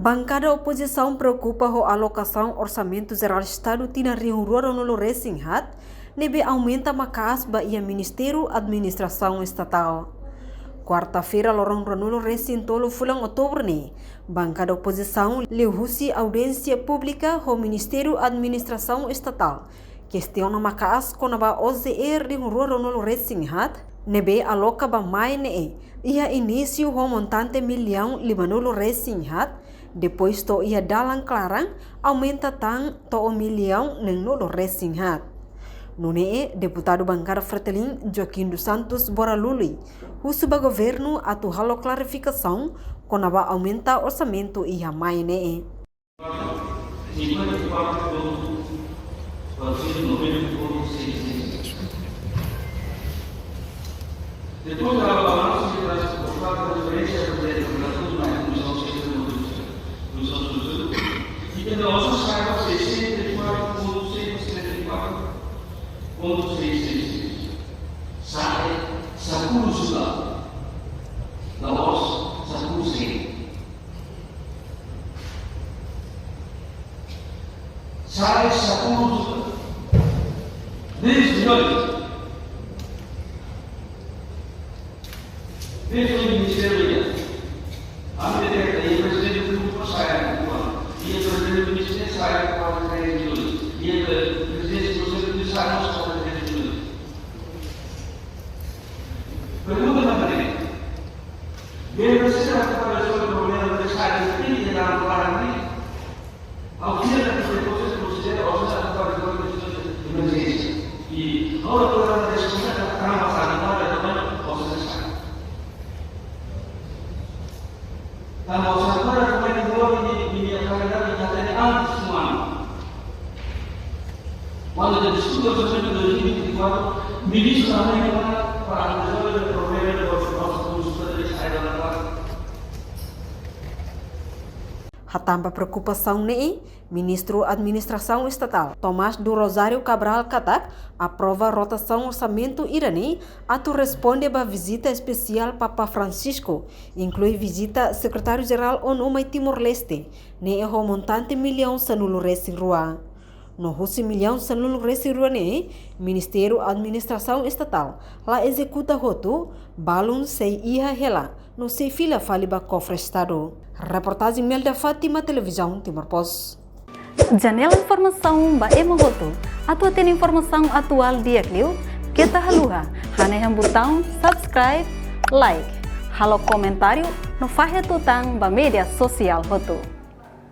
Bancada oposição preocupa com a alocação orçamento geral Estado tina Rio Rural no Resinhat, nebe aumenta macas ba ia Ministério Administração Estatal. Quarta-feira, lorong Ranulo Resin tolo fulang outubro ni, bancada oposição leuhusi audiência pública com Ministério Administração Estatal. Questiona macas konaba OZR Rio Rural no Resinhat, nebe aloca ba mai ne ia início com montante R1.500.000 Resinhat. Depois to ia dalang clarang aumenta tang to R1 milhão neng no Resinhat. Nune deputado bancada Fretilin Joaquim dos Santos Boraluli, o subgoverno atu halo clarificação konaba aumenta orçamento ia mai ne. Depois da balança de transportar referência e que nós saímos 634,664,666 sai 10 juga laos 10 sai 10 juga desde hoje desde o Ministério a medida que o presidente do grupo sai e o presidente do Ministério sai para o presidente e o presidente do Conselho sai para o presidente. Pergunta na frente. Deve ser a preparação do problema da saída de da Paraná ao dia da depois do Conselho ao dia da preparação da emergência. E a hora toda a discussão da trama sanitária também possa ser. Kalau saudara kemarin di kalender katanya anti semua. Walau jadi sudah sesuatu dari ini dibuat minister yang para anggota program dari sudah dari saya dalam Hatamba preocupação ne, Ministro Administração Estatal Tomás do Rosário Cabral Katak aprova rotação orçamento irani, atu responde a visita especial Papa Francisco, inclui visita Secretário-Geral ONU mai Timor-Leste, ne o montante milhão sanulu resi rua. No husi milhão sanulu resi rua ne, Ministério Administração Estatal la executa roto, balun sei iha hela, no sei fila faliba cofre Estado. Reportagem Melda Fátima, Televisão Timor Post. Janela informação ba emogoto. Atua tem informação atual dia kliu. Kita haluha. Haneham botão subscribe, like. Halo comentário no fahe tutang ba media sosial hoto.